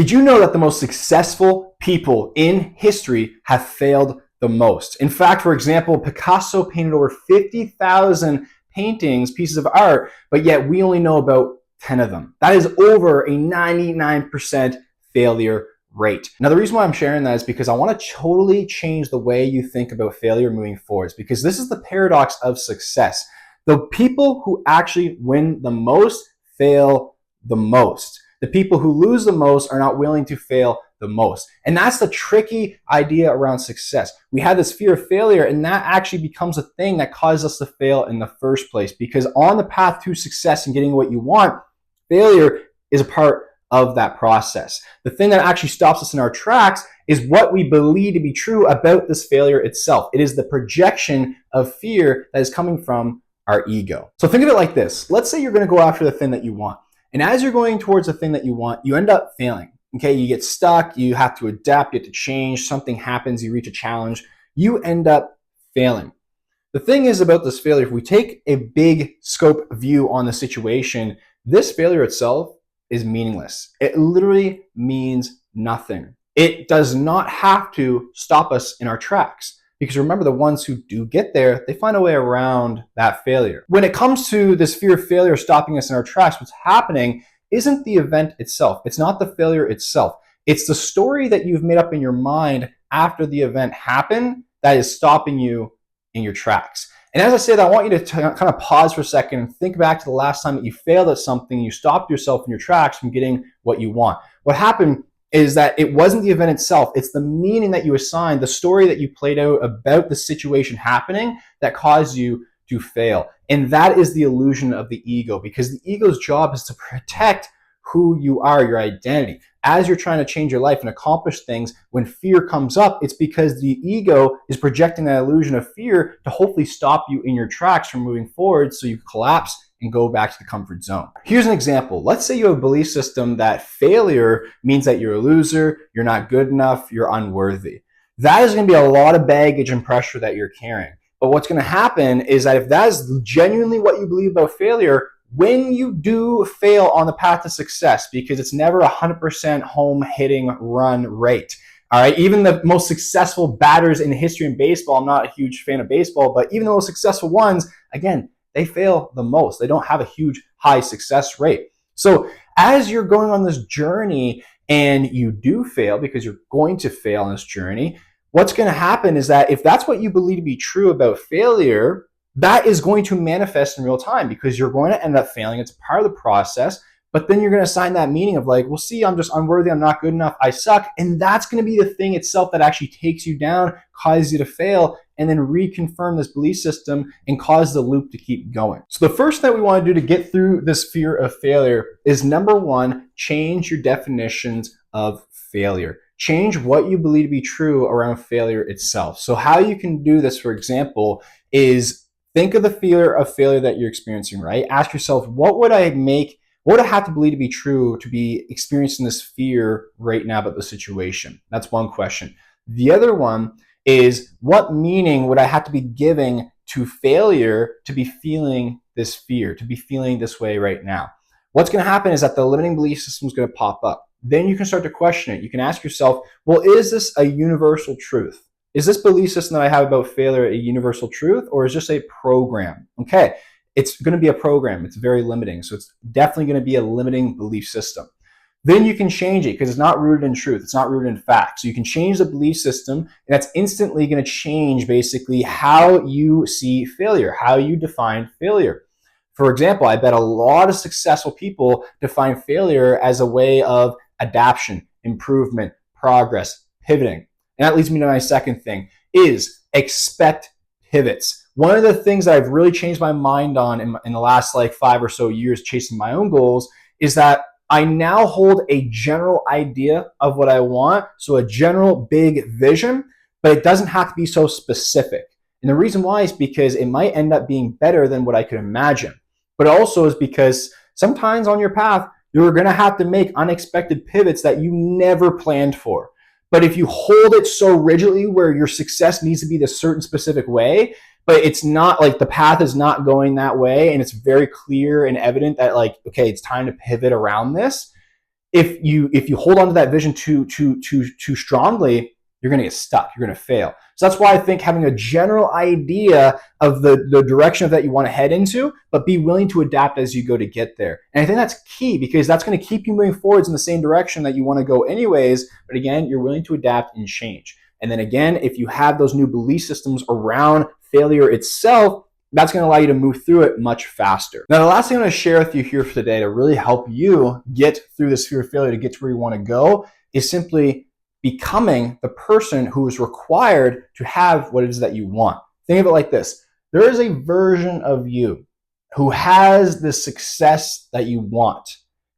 Did you know that the most successful people in history have failed the most? In fact, for example, Picasso painted over 50,000 paintings, pieces of art, but yet we only know about 10 of them. That is over a 99% failure rate. Now, the reason why I'm sharing that is because I want to totally change the way you think about failure moving forwards, because this is the paradox of success. The people who actually win the most fail the most. The people who lose the most are not willing to fail the most. And that's the tricky idea around success. We have this fear of failure, and that actually becomes a thing that causes us to fail in the first place. Because on the path to success and getting what you want, failure is a part of that process. The thing that actually stops us in our tracks is what we believe to be true about this failure itself. It is the projection of fear that is coming from our ego. So think of it like this. Let's say you're going to go after the thing that you want. And as you're going towards the thing that you want, you end up failing. Okay, you get stuck, you have to adapt, you have to change, something happens, you reach a challenge, you end up failing. The thing is about this failure, if we take a big scope view on the situation, this failure itself is meaningless. It literally means nothing. It does not have to stop us in our tracks. Because remember, the ones who do get there, they find a way around that failure. When it comes to this fear of failure stopping us in our tracks, what's happening isn't the event itself. It's not the failure itself. It's the story that you've made up in your mind after the event happened that is stopping you in your tracks. And as I said, I want you to kind of pause for a second and think back to the last time that you failed at something, you stopped yourself in your tracks from getting what you want. What happened is that it wasn't the event itself. It's the meaning that you assigned, the story that you played out about the situation happening that caused you to fail. And that is the illusion of the ego, because the ego's job is to protect who you are, your identity. As you're trying to change your life and accomplish things, when fear comes up, it's because the ego is projecting that illusion of fear to hopefully stop you in your tracks from moving forward so you collapse and go back to the comfort zone. Here's an example. Let's say you have a belief system that failure means that you're a loser, you're not good enough, you're unworthy. That is going to be a lot of baggage and pressure that you're carrying. But what's going to happen is that if that is genuinely what you believe about failure, when you do fail on the path to success, because it's never 100% home hitting run rate. All right, even the most successful batters in history in baseball, I'm not a huge fan of baseball, but even the most successful ones, again, they fail the most. They don't have a huge high success rate. So as you're going on this journey and you do fail, because you're going to fail on this journey, what's going to happen is that if that's what you believe to be true about failure, that is going to manifest in real time, because you're going to end up failing. It's part of the process. But then you're going to assign that meaning of like, well, see, I'm just unworthy, I'm not good enough, I suck. And that's going to be the thing itself that actually takes you down, causes you to fail, and then reconfirm this belief system and cause the loop to keep going. So the first thing we want to do to get through this fear of failure is, number one, change your definitions of failure. Change what you believe to be true around failure itself. So how you can do this, for example, is think of the fear of failure that you're experiencing, right? Ask yourself, what would I have to believe to be true to be experiencing this fear right now about the situation? That's one question. The other one is, what meaning would I have to be giving to failure to be feeling this fear, to be feeling this way right now? What's going to happen is that the limiting belief system is going to pop up. Then you can start to question it. You can ask yourself, well, is this a universal truth? Is this belief system that I have about failure a universal truth, or is this a program? Okay, it's going to be a program. It's very limiting. So it's definitely going to be a limiting belief system. Then you can change it because it's not rooted in truth. It's not rooted in fact. So you can change the belief system, and that's instantly going to change basically how you see failure, how you define failure. For example, I bet a lot of successful people define failure as a way of adaptation, improvement, progress, pivoting. And that leads me to my second thing, is expect pivots. One of the things that I've really changed my mind on in the last 5 or so years chasing my own goals is that I now hold a general idea of what I want, so a general big vision, but it doesn't have to be so specific. And the reason why is because it might end up being better than what I could imagine. But also is because sometimes on your path, you're going to have to make unexpected pivots that you never planned for. But if you hold it so rigidly where your success needs to be this certain specific way, but it's not the path is not going that way, and it's very clear and evident that okay, it's time to pivot around this, If you hold on to that vision too strongly, you're going to get stuck. You're going to fail. So that's why I think having a general idea of the direction that you want to head into, but be willing to adapt as you go to get there. And I think that's key, because that's going to keep you moving forwards in the same direction that you want to go anyways. But again, you're willing to adapt and change. And then again, if you have those new belief systems around failure itself, that's going to allow you to move through it much faster. Now, the last thing I'm going to share with you here for today to really help you get through this fear of failure to get to where you want to go is simply becoming the person who is required to have what it is that you want. Think of it like this. There is a version of you who has the success that you want.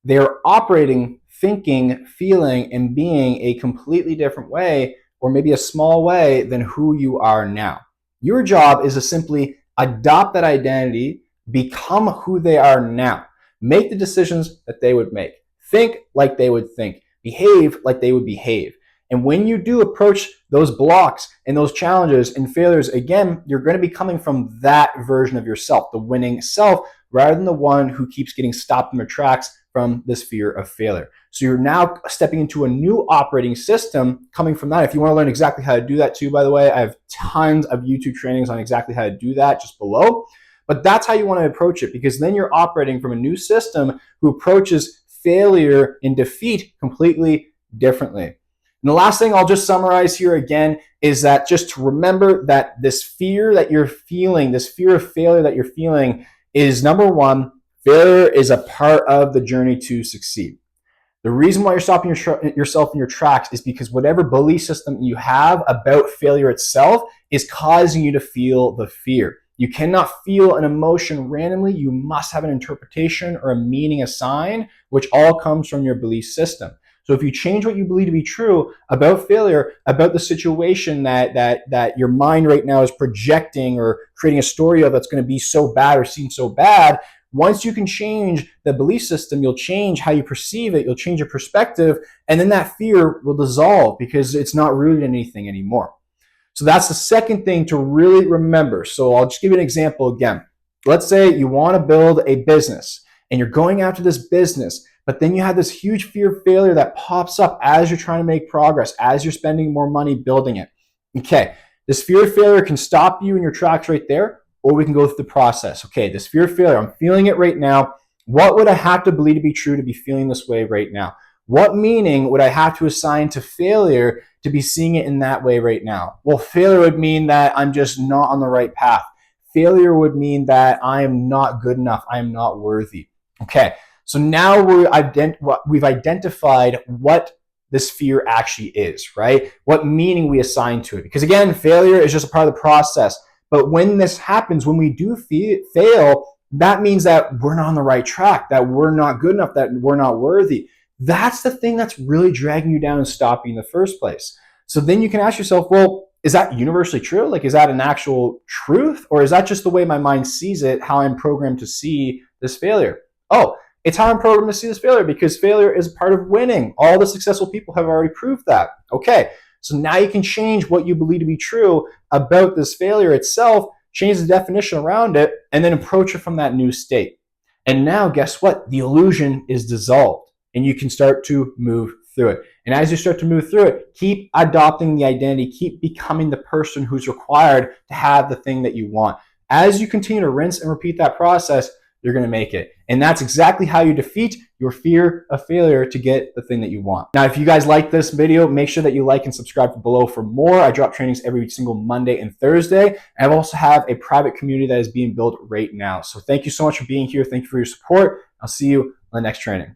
They're operating, thinking, feeling, and being a completely different way, or maybe a small way, than who you are now. Your job is to simply adopt that identity, become who they are now. Make the decisions that they would make. Think like they would think. Behave like they would behave. And when you do approach those blocks and those challenges and failures, again, you're going to be coming from that version of yourself, the winning self, rather than the one who keeps getting stopped in their tracks from this fear of failure. So you're now stepping into a new operating system coming from that. If you want to learn exactly how to do that too, by the way, I have tons of YouTube trainings on exactly how to do that just below. But that's how you want to approach it, because then you're operating from a new system who approaches failure and defeat completely differently. And the last thing I'll just summarize here again is that just to remember that this fear that you're feeling, this fear of failure that you're feeling, is number one, failure is a part of the journey to succeed. The reason why you're stopping yourself in your tracks is because whatever belief system you have about failure itself is causing you to feel the fear. You cannot feel an emotion randomly. You must have an interpretation or a meaning assigned, which all comes from your belief system. So if you change what you believe to be true about failure, about the situation that your mind right now is projecting or creating a story of that's going to be so bad or seem so bad, once you can change the belief system, you'll change how you perceive it, you'll change your perspective, and then that fear will dissolve because it's not rooted in anything anymore. So that's the second thing to really remember. So I'll just give you an example again. Let's say you want to build a business and you're going after this business, but then you have this huge fear of failure that pops up as you're trying to make progress, as you're spending more money building it. Okay, this fear of failure can stop you in your tracks right there, or we can go through the process. Okay, this fear of failure, I'm feeling it right now. What would I have to believe to be true to be feeling this way right now? What meaning would I have to assign to failure to be seeing it in that way right now? Well, failure would mean that I'm just not on the right path. Failure would mean that I am not good enough. I am not worthy. Okay, so now we've identified what this fear actually is, right? What meaning we assign to it. Because again, failure is just a part of the process. But when this happens, when we do fail, that means that we're not on the right track, that we're not good enough, that we're not worthy. That's the thing that's really dragging you down and stopping you in the first place. So then you can ask yourself, well, is that universally true? Like, is that an actual truth? Or is that just the way my mind sees it, how I'm programmed to see this failure? Oh, it's how I'm programmed to see this failure, because failure is part of winning. All the successful people have already proved that. Okay, so now you can change what you believe to be true about this failure itself, change the definition around it, and then approach it from that new state. And now, guess what? The illusion is dissolved, and you can start to move through it. And as you start to move through it, keep adopting the identity, keep becoming the person who's required to have the thing that you want. As you continue to rinse and repeat that process, you're going to make it. And that's exactly how you defeat your fear of failure to get the thing that you want. Now, if you guys like this video, make sure that you like and subscribe below for more. I drop trainings every single Monday and Thursday. And I also have a private community that is being built right now. So thank you so much for being here. Thank you for your support. I'll see you on the next training.